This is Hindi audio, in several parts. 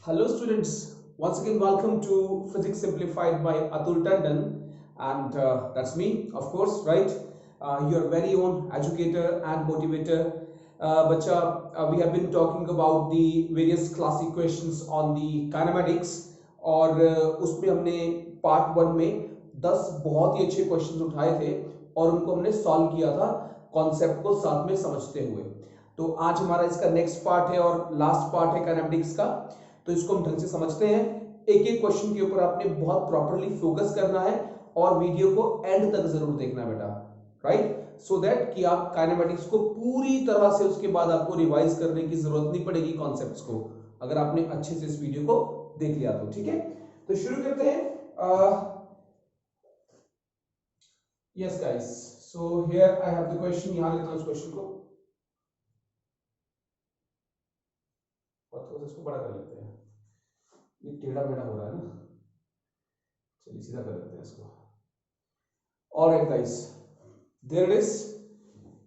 Hello students, once again welcome to Physics Simplified by Atul Tandon, and that's me of course, right? Your very own educator and motivator. We have been talking about the various classic questions on the kinematics और उसमें हमने पार्ट वन में 10 बहुत ही अच्छे क्वेश्चंस उठाए थे और उनको हमने सॉल्व किया था कॉन्सेप्ट को साथ में समझते हुए। तो आज हमारा इसका नेक्स्ट पार्ट है और लास्ट पार्ट है काइनेमेटिक्स का। तो इसको हम ढंग से समझते हैं। एक एक क्वेश्चन के ऊपर आपने बहुत प्रॉपर्ली फोकस करना है और वीडियो को एंड तक जरूर देखना बेटा, राइट? सो दैट कि आप काइनेमेटिक्स को पूरी तरह से उसके बाद आपको रिवाइज करने की जरूरत नहीं पड़ेगी कॉन्सेप्ट्स को, अगर आपने अच्छे से इस वीडियो को देख लिया तो। ठीक है, तो शुरू करते हैं। Yes guys, so here I have the question. यहां लेता हूं इस क्वेश्चन को और थोड़ा सा इसको बड़ा कर लेते हैं। ये टेढ़ा मेढ़ा हो रहा है ना, चलिए सीधा कर लेते हैं इसको। Alright guys, there it is.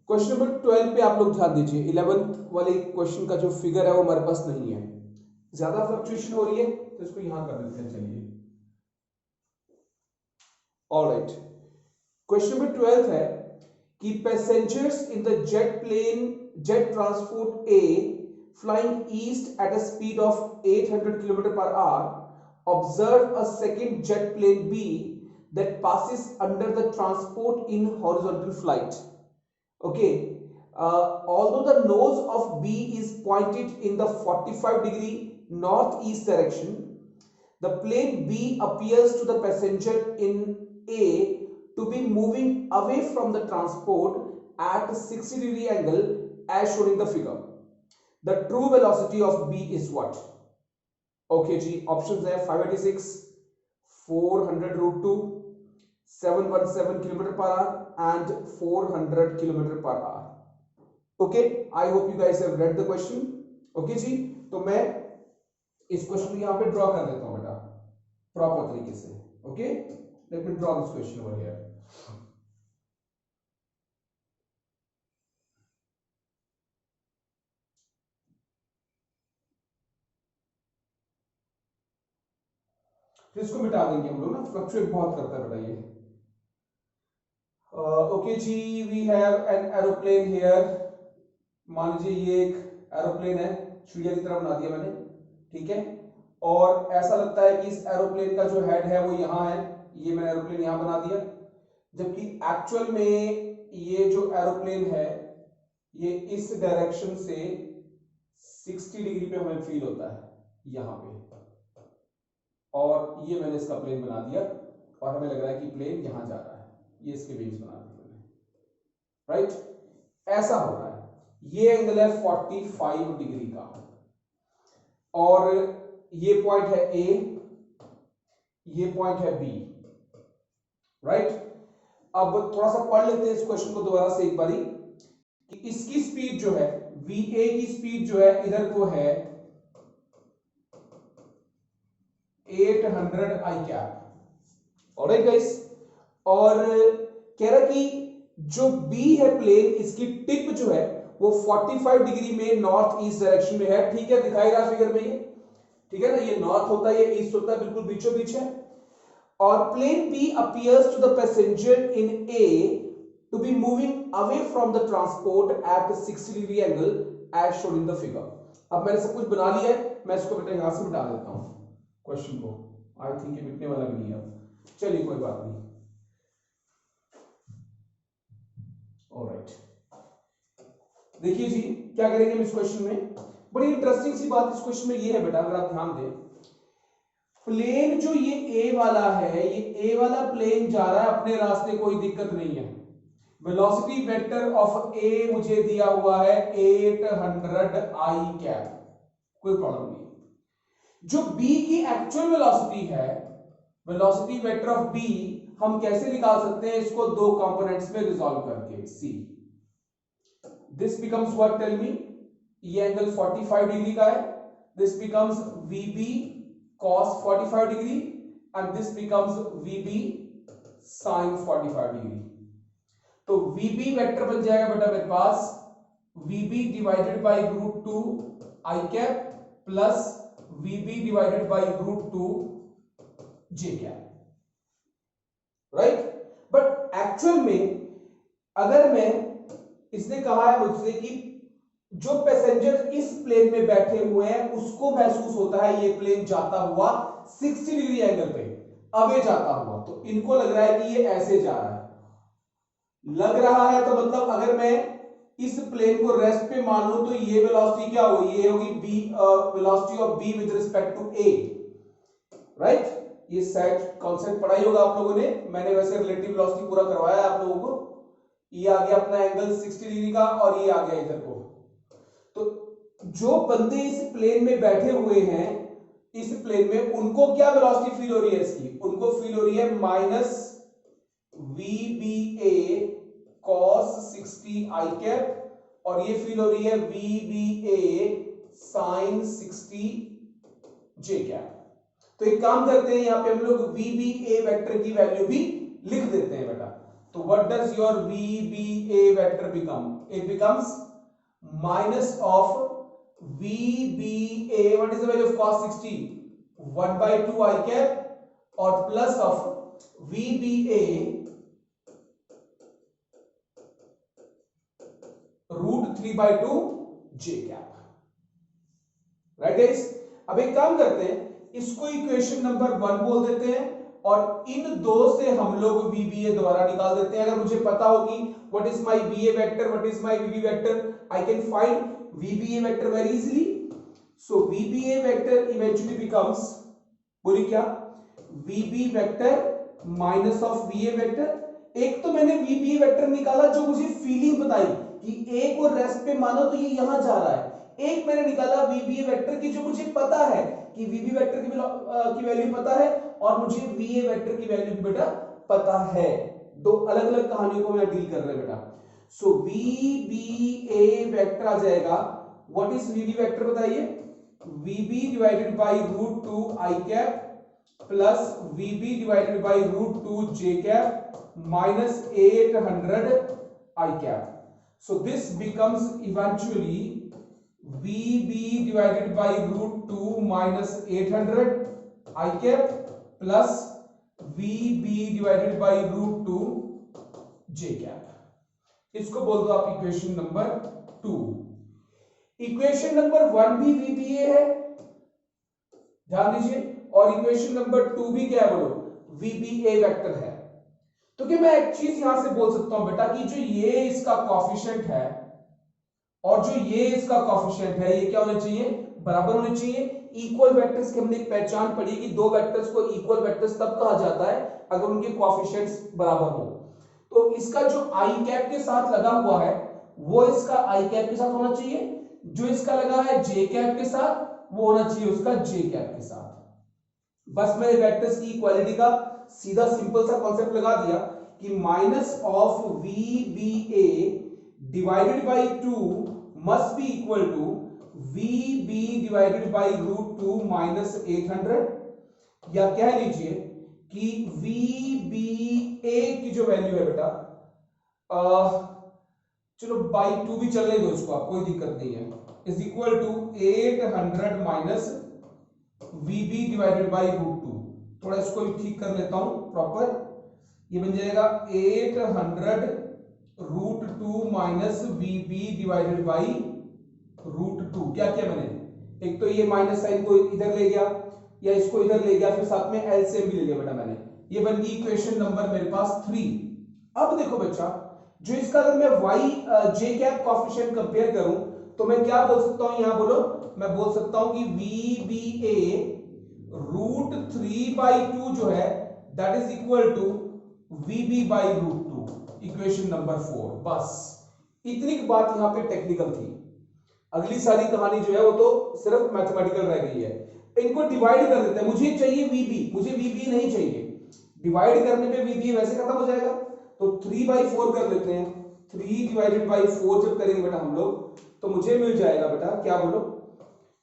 Question number 12 पे आप लोग ध्यान दीजिए। 11th वाले क्वेश्चन का जो फिगर है वो हमारे पास नहीं है, ज्यादा फ्लक्चुएशन हो रही है तो इसको यहां कर देते हैं। चलिए, ऑलराइट, क्वेश्चन नंबर 12 है कि passengers in the jet transport A flying east at a speed of 800 km per hour observe a second jet plane B that passes under the transport in horizontal flight. Okay, although the nose of B is pointed in the 45-degree northeast direction, the plane B appears to the passenger in A to be moving away from the transport at a 60-degree angle as shown in the figure. The true velocity of B is what? Okay जी, options है 586, 400 root 2, 717 km per hour and 400 km per hour. Okay, I hope you guys have read the question. Okay जी, तो मैं इस क्वेश्चन को यहाँ पे ड्रॉ कर देता हूँ बेटा प्रॉपर तरीके से। Okay, let me draw this question over here. फिर इसको मिटा देंगे हम लोग ना, फ्लक्चुएट बहुत करता है बेटा ये। ओके जी, we have an aeroplane here. मान लीजिए ये एक एरोप्लेन है, चिड़िया की तरह बना दिया मैंने, ठीक है। और ऐसा लगता है कि इस एरोप्लेन का जो हेड है वो यहाँ है, ये मैंने एरोप्लेन यहाँ बना दिया, जबकि एक्चुअल में ये जो एरोप्लेन है ये इस डायरेक्शन से 60 डिग्री पे हमें फील होता है यहाँ पे, और ये मैंने इसका प्लेन बना दिया और हमें लग रहा है कि प्लेन यहां जा रहा है। ये इसके विंग्स बना दिए मैंने, राइट? ऐसा हो रहा है। ये एंगल है 45 डिग्री का और ये पॉइंट है ए, ये पॉइंट है बी, राइट? अब थोड़ा सा पढ़ लेते हैं इस क्वेश्चन को दोबारा से एक बारी कि इसकी स्पीड जो है VA की स्पीड जो है इधर को है 800 आई कैप। ऑलराइट गाइस, और कह रहा कि जो बी है प्लेन, इसकी टिप जो है वो 45 डिग्री में नॉर्थ ईस्ट डायरेक्शन में है। ठीक है, दिखाई रहा फिगर में ये, ठीक है ना, ये नॉर्थ होता है, ये ईस्ट होता है, बिल्कुल बीचों बीच है। और plane B appears to the passenger in A to B moving away from the transport at 60 degree angle as shown in the figure. अब मैंने सब कुछ बना लिया है, मैं इसको बेटा यहां से मिटा देता हूं क्वेश्चन को। आई थिंक ये मिटने वाला भी नहीं है अब, चलिए कोई बात नहीं। ऑलराइट, देखिए जी क्या करेंगे हम इस क्वेश्चन में। बड़ी इंटरेस्टिंग सी बात इस क्वेश्चन में ये है बेटा, अगर आप ध्यान दें, प्लेन जो ये ए वाला है, ये ए वाला प्लेन जा रहा है अपने रास्ते, कोई दिक्कत नहीं है। वेलोसिटी वेक्टर ऑफ ए मुझे दिया हुआ है 800 आई कैप, कोई प्रॉब्लम नहीं। जो बी की एक्चुअल वेलोसिटी है, वेलोसिटी वेक्टर ऑफ बी, हम कैसे निकाल सकते हैं इसको दो कंपोनेंट्स में रिजॉल्व करके। See this becomes what, tell me, ये एंगल 45 डिग्री का है, this becomes VB cos 45 degree and this becomes VB sin 45 degree. तो VB वेक्टर बन जाएगा बेटा मेरे पास VB divided by √2 I cap plus VB divided by √2 J cap, right. But actual में अगर मैं, इसने कहा है मुझसे कि जो पैसेंजर इस प्लेन में बैठे हुए हैं उसको महसूस होता है ये प्लेन जाता हुआ 60 डिग्री एंगल पे अवे जाता हुआ, तो इनको लग रहा है कि ये ऐसे जा रहा है, लग रहा है तो मतलब अगर मैं इस प्लेन को रेस्ट पे मान लूं तो ये वेलोसिटी क्या होगी, ये होगी B, velocity of B with respect to A, right. ये सेट कॉन्सेप्ट पढ़ा ही होगा आप लोगों ने, मैंने वैसे रिलेटिव वेलोसिटी पूरा करवाया है आप लोगों को। ये आ गया अपना एंगल 60 डिग्री का और ये आ गया इधर को। तो जो बंदे इस प्लेन में बैठे हुए हैं इस प्लेन में, उनको क्या वेलोसिटी फील हो रही है इसकी, उनको फील हो रही है minus VBA cos 60 I cap, और ये फील हो रही है VBA sin 60 J कैप। तो एक काम करते हैं यहां पे हम लोग VBA वेक्टर की वैल्यू भी लिख देते हैं बेटा। तो what does your VBA vector become, it becomes minus of VBA, what is the value of cos 60, 1/2 I cap और plus of VBA √3/2 J cap, right guys. अब एक काम करते हैं, इसको इक्वेशन नंबर 1 बोल देते हैं और इन दो से हम लोग VBA द्वारा निकाल देते हैं। अगर मुझे पता हो कि what is my BA vector, what is my VB vector, I can find VBA vector very easily. So VBA vector eventually becomes, बोलिए क्या, VB vector minus of VA vector. एक तो मैंने VBA वेक्टर निकाला जो मुझे फीलिंग बताई कि ए को रेस्ट पे मानो तो ये यहां जा रहा है, एक मैंने निकाला VBA वेक्टर की जो मुझे पता है कि VB वेक्टर की वैल्यू पता है और मुझे VA वेक्टर की वैल्यू भी बेटा पता है। दो अलग अलग कहानियों को मैं डील कर रहा है बेटा। सो VBA वेक्टर आ जाएगा, व्हाट इज VB वेक्टर बताइए, VB divided by √2 I cap plus VB divided by √2 J cap minus 800 I cap. So this becomes eventually VB divided by √2 minus 800 I cap plus VB divided by √2 J cap। इसको बोल दो आप इक्वेशन नंबर 2। इक्वेशन नंबर 1 भी VBA है, ध्यान दीजिए, और इक्वेशन नंबर 2 भी क्या है बोलो, VBA वेक्टर है। तो क्या मैं एक चीज यहां से बोल सकता हूं बेटा कि जो ये इसका कोएफिशिएंट है और जो ये इसका कोएफिशिएंट है ये क्या होने चाहिए, बराबर होने चाहिए। इक्वल वेक्टर्स की हमने एक पहचान पढ़ी कि दो वेक्टर्स को इक्वल वेक्टर्स तब कहा जाता है अगर उनके कोएफिशिएंट्स बराबर हो। तो इसका जो आई कैप के साथ लगा हुआ है वो इसका आई कैप के साथ होना चाहिए, जो इसका लगा है जे कैप के साथ वो होना चाहिए उसका जे कैप के साथ। बस मैंने वेक्टर्स की इक्वालिटी का सीधा सिंपल सा कॉन्सेप्ट लगा दिया कि minus of VBA divided by 2 must be equal to VB divided by √2 minus 800, या कह लीजिए कि VBA की जो वैल्यू है बेटा, चलो बाई 2 भी चलने दो इसको, आप कोई दिक्कत नहीं है, is equal to 800 minus VB divided by √2। थोड़ा इसको भी ठीक कर लेता हूं प्रॉपर, ये बन जाएगा 800 √2 माइनस VB डिवाइडेड बाई √2। क्या किया मैंने, एक तो ये माइनस साइन को इधर ले गया या इसको इधर ले गया, फिर साथ में एलसीएम भी ले लिया बेटा मैंने, ये बन गई इक्वेशन नंबर मेरे पास 3। अब देखो बच्चा, जो इसका अगर मैं y j cap coefficient compare करूं तो मैं क्या बोल सकता हूं, यहां बोलो, मैं बोल सकता हूं कि VBA √3/2 जो है that is equal to VB by √2, equation number 4। बस इतनी बात यहां पे टेक्निकल थी, अगली सारी कहानी जो है वो तो सिर्फ मैथमेटिकल रह गई है। इनको डिवाइड कर देते हैं, मुझे चाहिए VB, मुझे VB नहीं चाहिए, डिवाइड करने पे VB वैसे खत्म हो जाएगा, तो 3/4 कर लेते हैं। 3 डिवाइडेड बाई 4 जब करेंगे बेटा हम लोग तो मुझे मिल जाएगा बेटा, क्या बोलो,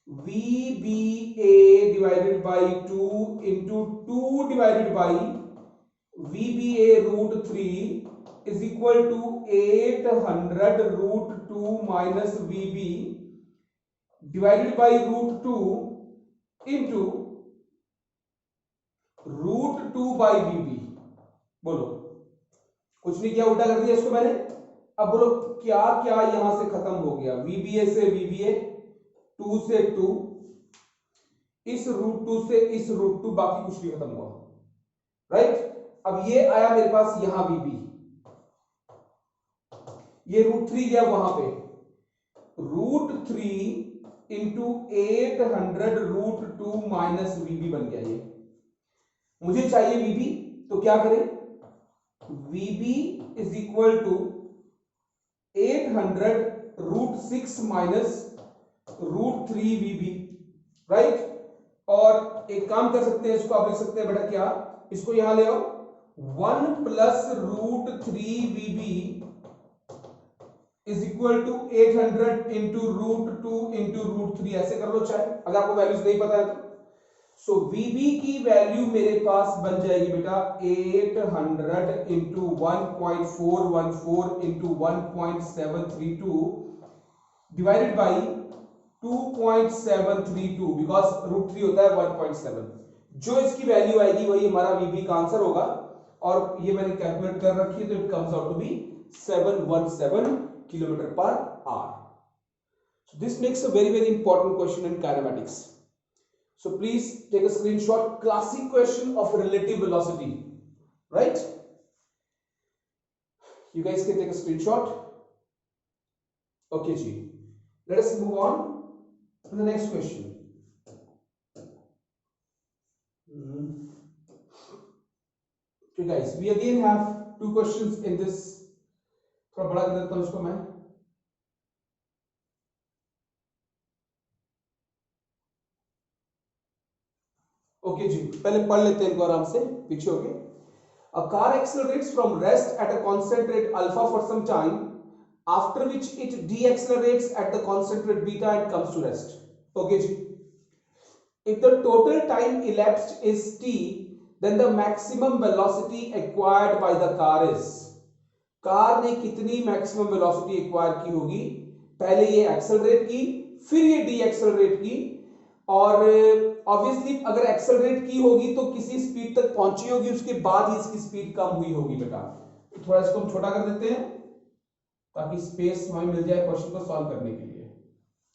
VBA divided by 2 into 2 divided by VBA √3 is equal to 800 √2 minus VB divided by √2 into √2 by VB. बोलो, कुछ नहीं किया, उल्टा कर दिया इसको मैंने। अब बोलो क्या क्या यहां से खत्म हो गया, वीबीए से वीबीए, 2 से 2, इस √2 से इस √2, बाकी कुछ नहीं खत्म हुआ, राइट। अब ये आया मेरे पास यहां वीबी, ये √3 गया वहां पे, √3 इंटू 800 √2 माइनस वीबी बन गया। ये मुझे चाहिए वीबी, तो क्या करें, VB is equal to 800 √6 minus √3 VB, right. और एक काम कर सकते हैं, इसको आप लिख सकते हैं बेटा क्या, इसको यहां ले आओ, 1 plus √3 V B is equal to 800 into √2 into √3, ऐसे कर लो चाहे, अगर आपको वैल्यूज नहीं पता है तो। सो वीबी की वैल्यू मेरे पास बन जाएगी बेटा 800 into 1.414 into 1.732 divided by 2.732, because √3 होता है 1.7। जो इसकी वैल्यू आएगी वही हमारा वीबी का आंसर होगा, और ये मैंने कैलकुलेट कर रखी है, तो it comes out to be 717 kilometre per hour. So this makes a very important question in kinematics. So please take a screenshot. Classic question of relative velocity, right? You guys can take a screenshot. Okay, ji. Let us move on to the next question. Okay, guys. We again have two questions in this. थोड़ा बड़ा कर देता हूं इसको मैं। ओके जी, पहले पढ़ लेते हैं इनको आराम से पीछे होके। A car accelerates from rest at a constant rate alpha for some time, after which it deaccelerates at the constant rate beta and comes to rest. Okay जी, if the total time elapsed is t, then the maximum velocity acquired by the car is, car ने कितनी मैक्सिमम वेलोसिटी एक्वायर की होगी, पहले ये एक्सेलरेट की, फिर ये डीएक्सेलरेट की, और ऑब्वियसली अगर एक्सेलरेट की होगी तो किसी स्पीड तक पहुंची होगी, उसके बाद ही इसकी स्पीड कम हुई होगी बेटा। तो थोड़ा इसको हम छोटा कर देते हैं ताकि स्पेस हमें मिल जाए क्वेश्चन को सॉल्व करने के लिए।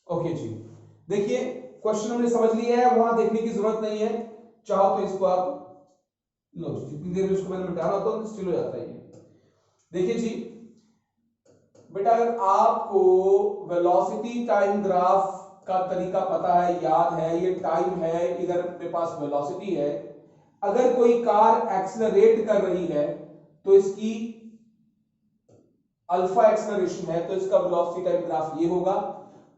ओके जी, देखिए क्वेश्चन हमने समझ लिया है, वहां देखने की जरूरत नहीं है, चाहो तो इसको आप लो, जितनी देर में इसको मैंने मिटाना होता है स्टिल हो जाता है। देखिए जी बेटा, अगर आपको वेलोसिटी टाइम ग्राफ का तरीका पता है, याद है, ये टाइम है, इधर अपने पास वेलोसिटी है, अगर कोई कार एक्सेलरेट कर रही है तो इसकी अल्फा एक्सेलरेशन है, तो इसका वेलोसिटी टाइम ग्राफ ये होगा,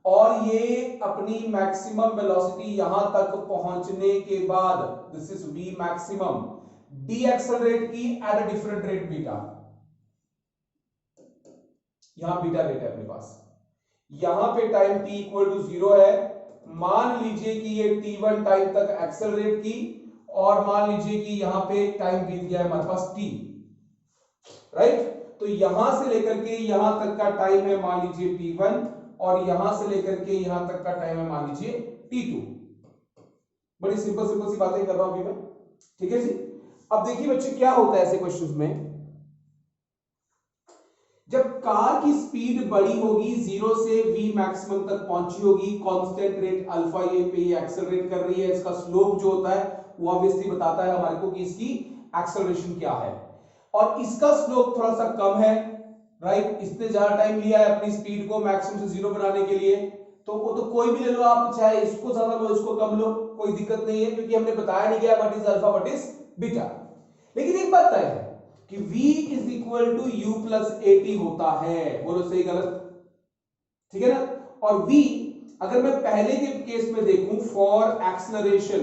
और ये अपनी मैक्सिमम वेलोसिटी यहां तक पहुंचने के बाद, this is V maximum, decelerate की at a different rate beta, यहां बीटा रेट है अपने पास, यहां पे टाइम t इक्वल टू 0 है, मान लीजिए कि ये t1 टाइम तक एक्सेलरेट की, और मान लीजिए कि यहां पे टाइम बीत गया है हमारे पास t, राइट। तो यहां से लेकर के यहां तक का टाइम है मान लीजिए t1, और यहां से लेकर के यहां तक का टाइम है मान लीजिए t2। बड़ी सिंपल सिंपल सी बातें कर रहा हूं अभी मैं, ठीक है जी। अब देखिए बच्चे क्या होता है ऐसे क्वेश्चंस में, जब कार की स्पीड बड़ी होगी, 0 से v मैक्सिमम तक पहुंची होगी, कांस्टेंट रेट अल्फा ये पे एक्सेलरेट कर रही है, इसका स्लोप जो होता है वो ऑब्वियसली बताता है हमारे को कि इसकी एक्सेलरेशन क्या है, और इसका स्लोप थोड़ा सा कम है, राइट। इसने ज्यादा टाइम लिया है अपनी स्पीड को मैक्सिमम से 0 बनाने के लिए, तो वो तो कोई भी ले लो आप, चाहे इसको ज्यादा लो इसको कम लो, कोई दिक्कत नहीं है, क्योंकि हमने बताया नहीं गया what is alpha what is beta. लेकिन एक बात तय है कि v is equal to u plus at होता है, बोलो सही गलत, ठीक है ना। और v अगर मैं पहले के केस में देखूं फॉर एक्सेलरेशन,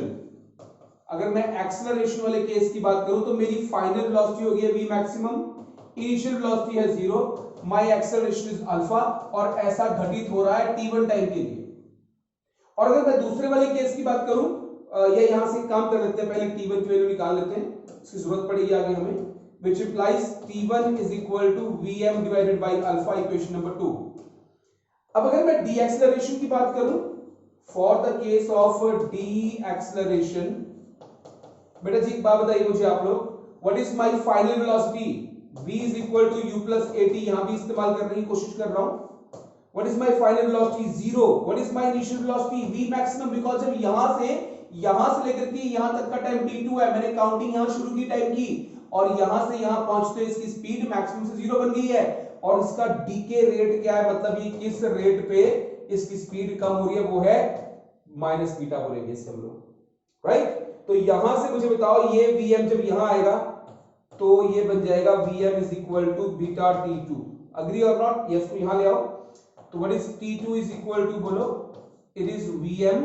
अगर मैं एक्सेलरेशन वाले केस की बात करूं तो मेरी फाइनल वेलोसिटी होगी v मैक्सिमम, इनिशियल वेलोसिटी है 0, माय एक्सेलरेशन इज अल्फा, और ऐसा घटित हो रहा है t1 टाइम के लिए। और अगर मैं दूसरे वाले केस की बात करूं, या यहां से काम कर लेते हैं, पहले t1 की वैल्यू निकाल लेते हैं, इसकी जरूरत पड़ेगी आगे हमें, which implies t1 is equal to vm divided by alpha, equation number 2। अब अगर मैं डीएक्सेलरेशन की बात करूं for the case of deceleration, बेटा जी एक बात बताइए मुझे आप लोग, what is my final velocity, v is equal to u plus at, यहां भी इस्तेमाल करने की कोशिश कर रहा हूं। What is my final velocity 0, what is my initial velocity v maximum, because जब यहां से लेकर के यहां तक का टाइम t2 है, मैंने काउंटिंग यहां शुरू की टाइम की, और यहां से यहां पहुंचते इसकी स्पीड मैक्सिमम से 0 बन गई है, और इसका डीके रेट क्या है, मतलब ये किस रेट पे इसकी स्पीड कम हो रही है, वो है माइनस बीटा बोलेंगे इससे हम लोग, राइट। तो यहां से मुझे बताओ ये Vm जब यहां आएगा तो ये बन जाएगा Vm is equal to beta T2, agree और नॉट, ये इसको यहां ले आओ, तो what is T2 is equal to, बोलो, it is Vm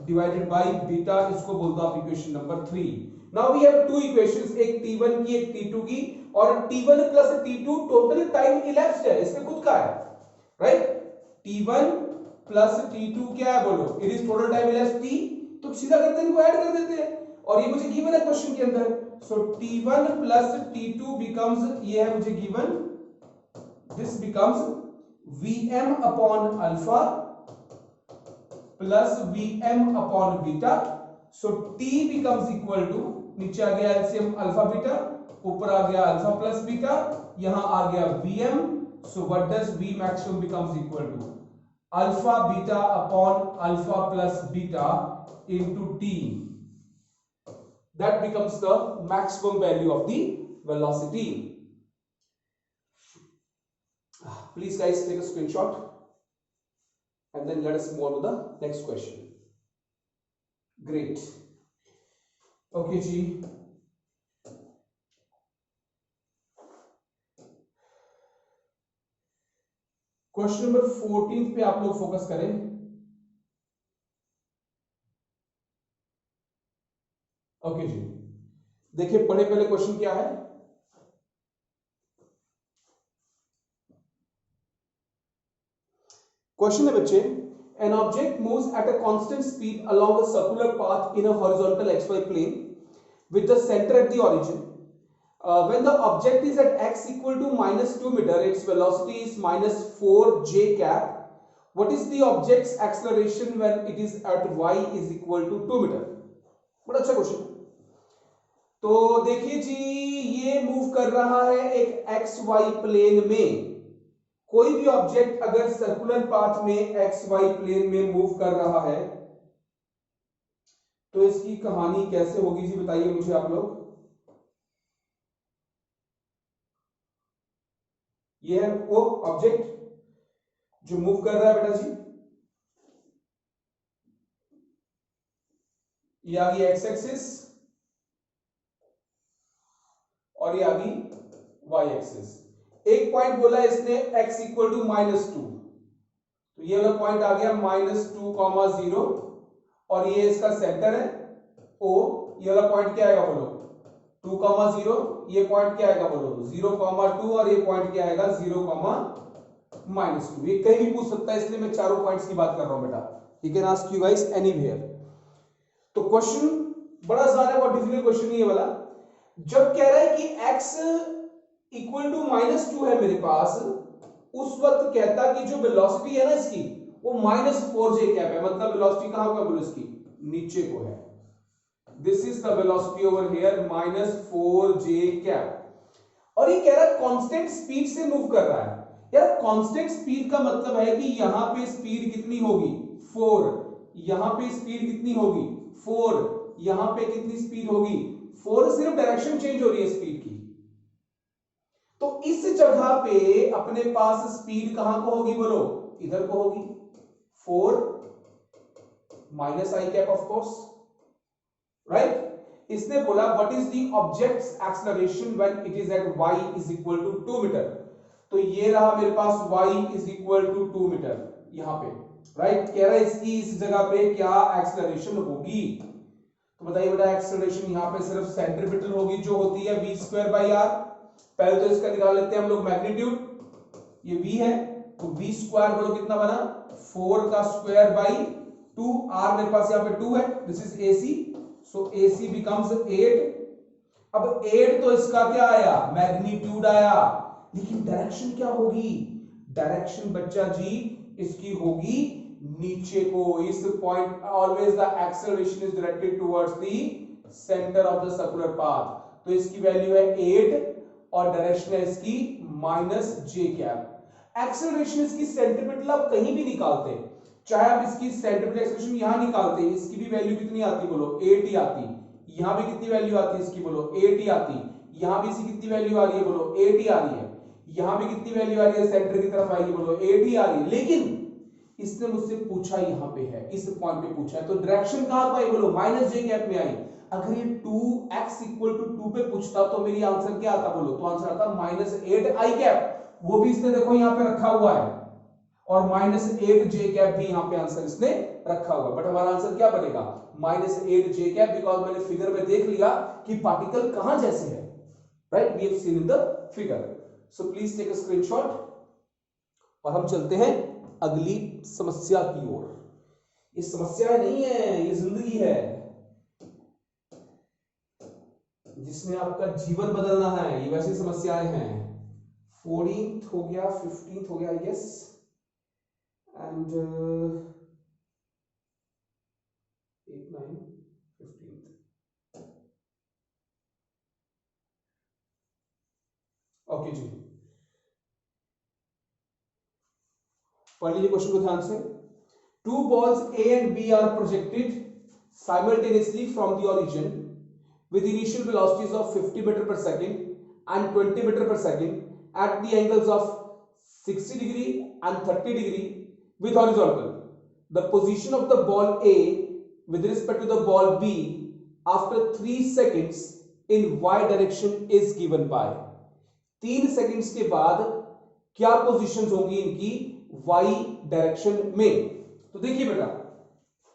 divided by beta, इसको बोलता हूं equation number 3। Now we have two equations, एक T1 की एक T2 की, और T1 plus T2 total time elapsed है, इसमें खुद का है, राइट। T1 प्लस T2 क्या है, बोलो, it is total time elapsed T, तो सीधा करते हैं, इनको ऐड कर देते हैं, और ये मुझे गिवन है क्वेश्चन के अंदर, सो T1 प्लस T2 बिकम्स, ये है मुझे given, this becomes Vm upon alpha plus Vm upon beta, so T becomes equal to, नीचे आ गया एलसीएम अल्फा बीटा, ऊपर आ गया अल्फा प्लस बीटा, यहां आ गया Vm, so what does V maximum becomes equal to alpha beta upon alpha plus beta into t, that becomes the maximum value of the velocity. Please guys take a screenshot and then let us move on to the next question. Great. Okay ji, question number 14 पे आप लोग फोकस करें। ओके जी, देखिए पढ़े पहले क्वेश्चन क्या है। क्वेश्चन है बच्चे, an object moves at a constant speed along a circular path in a horizontal xy plane with the centre at the origin, when the object is at x equal to minus 2 meter, its velocity is minus 4 j cap. What is the object's acceleration when it is at y is equal to 2 meter? बड़ा अच्छा क्वेश्चन। तो देखिए जी, ये मूव कर रहा है एक एक्स वाई प्लेन में, कोई भी ऑब्जेक्ट अगर सर्कुलर पाथ में एक्स वाई प्लेन में मूव कर रहा है तो इसकी कहानी कैसे होगी जी, बताइए मुझे आप लोग। ये है वो ऑब्जेक्ट जो मूव कर रहा है बेटा जी, ये आ गई एक्स एक्सिस और ये आ गई वाई एक्सिस। एक पॉइंट बोला है इसने x इक्वल टू -2, तो ये वाला पॉइंट आ गया -2,0, और ये इसका सेंटर है O, ये वाला पॉइंट क्या आएगा बोलो 2,0, ये पॉइंट क्या आएगा बोलो 0,2, और ये पॉइंट क्या आएगा 0,-2। ये कहीं भी पूछ सकता है, इसलिए मैं चारों पॉइंट्स की बात कर रहा हूं बेटा, he can ask you guys anywhere. तो क्वेश्चन बड़ा आसान है, बहुत डिफिकल्ट क्वेश्चन नहीं है वाला। जब कह रहा है कि x इक्वल टू -2 है मेरे पास, उस वक्त कहता कि जो वेलोसिटी है ना इसकी वो -4j कैप है, मतलब वेलोसिटी कहां पे बोलो इसकी नीचे को है, this is the velocity over here -4j cap. और ये कह रहा है कांस्टेंट स्पीड से मूव कर रहा है। यार कांस्टेंट स्पीड का मतलब है कि यहां पे स्पीड कितनी होगी 4, यहां पे स्पीड कितनी होगी 4, यहां पे कितनी स्पीड होगी 4, सिर्फ डायरेक्शन चेंज हो रही है स्पीड की। तो इस जगह पे अपने पास स्पीड कहां को होगी बोलो, इधर को होगी, 4 -i cap of course, right. इसने बोला what is the object's acceleration when it is at y is equal to 2 metre, तो ये रहा मेरे पास y is equal to 2 metre यहां पे, राइट। कह रहा है इसकी इस जगह पे क्या एक्सेलरेशन होगी, तो बताइए बेटा एक्सेलरेशन यहां पे सिर्फ सेंट्रीपिटल होगी जो होती है v²/r। पहले तो इसका निकाल लेते हैं हम लोग मैग्नीट्यूड, ये v है तो v² बोलो कितना बना 4 का स्क्वायर बाई 2, r मेरे पास यहां पे 2 है, this is ac, so ac becomes 8। अब 8 तो इसका क्या आया मैग्नीट्यूड आया, लेकिन डायरेक्शन क्या होगी, डायरेक्शन बच्चा जी इसकी होगी नीचे को, इस point, always the acceleration is directed towards the centre of the circular path. तो इसकी वैल्यू है 8 और डायरेक्शन है इसकी -j। एक्सेलरेशन इसकी सेंटीमीटर आप कहीं भी निकालते हैं, चाहे आप इसकी सेंटीमीटर एक्सेलरेशन यहां निकालते हैं, इसकी भी वैल्यू कितनी आती बोलो 8 ही आती। यहां भी कितनी वैल्यू आती है इसकी बोलो 8 ही आती। यहां भी इसकी कितनी वैल्यू आ रही है बोलो 8 ही आ रही है। यहां भी कितनी वैल्यू आ रही है सेंटर की तरफ आएगी बोलो 8 ही आ रही है। लेकिन इसने मुझसे पूछा यहां पे है, इस पॉइंट पे पूछा है, तो डायरेक्शन कहां पे आई बोलो -j में आई। अगर ये 2x = 2 पे पूछता तो मेरी आंसर क्या आता बोलो, तो आंसर आता -8i। वो भी इसने देखो यहां पे रखा हुआ है और -8j भी यहां पे आंसर इसने रखा हुआ है। बट हमारा आंसर क्या बनेगा -8j, बिकॉज मैंने फिगर में देख लिया कि पार्टिकल कहां जैसे है, right, we have seen in the figure. So please take a screenshot और हम चलते हैं अगली समस्या की ओर। ये समस्या नहीं है, ये जिंदगी है जिसमें आपका जीवन बदलना है। ये वैसी समस्याएं हैं। 14th हो गया, 15th हो गया I guess, and 8, 9, 15th। Okay जी, पढ़ लीजिए क्वेश्चन को ध्यान से। Two balls A and B are projected simultaneously from the origin with initial velocities of 50 meter per second and 20 meter per second at the angles of 60 degree and 30 degree with horizontal. The position of the ball A with respect to the ball B after 3 seconds in y direction is given by। 3 seconds के बाद क्या पोजीशंस होंगी इनकी y डायरेक्शन में। तो देखिए बेटा,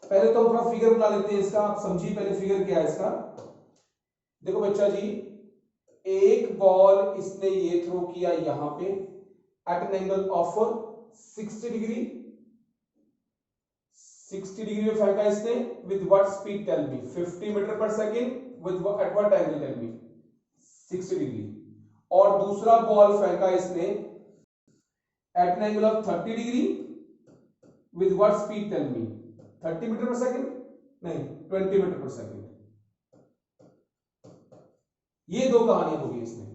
पहले तो हम थोड़ा फिगर बना लेते हैं इसका, आप समझिए पहले फिगर क्या है इसका। देखो बच्चा जी, एक बॉल इसने ये थ्रो किया यहां पे at an angle of 60 degree, 60 degree में फेंका इसने with what speed tell me, 50 metre पर second with at what angle tell me, 60 degree. और दूसरा बॉल फेंका इसने at an angle of 30 degree with what speed tell me, 30 metre पर सेकंड नहीं 20 मीटर पर सेकंड। ये दो कहानियां होगी इसमें।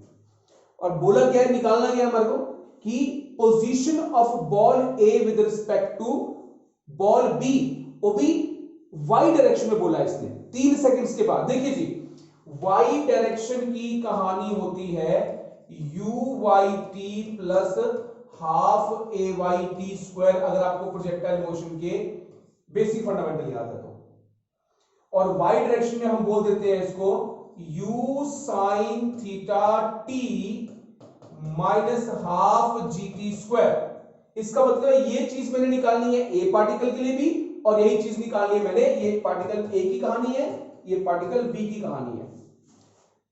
और बोला क्या है, निकालना क्या है हमारे को कि position of ball A with respect to ball B, वो भी वाई डायरेक्शन में बोला इसने 3 सेकंड्स के बाद। देखिए जी, वाई डायरेक्शन की कहानी होती है UYT प्लस हाफ AYT², अगर आपको प्रोजेक्टाइल मोशन के बेसिक फंडामेंटल याद है तो। और y डायरेक्शन में हम बोल देते हैं इसको U sin θt minus half GT²। इसका मतलब ये चीज मैंने निकालनी है A पार्टिकल के लिए भी, और यही चीज निकालनी है मैंने, ये पार्टिकल A की कहानी है, ये पार्टिकल B की कहानी है।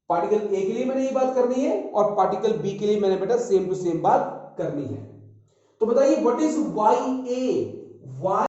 पार्टिकल A के लिए मैंने ये बात करनी है और पार्टिकल B के लिए मैंने बेटा सेम टू सेम बात करनी है। तो बताइए व्हाट इज YA।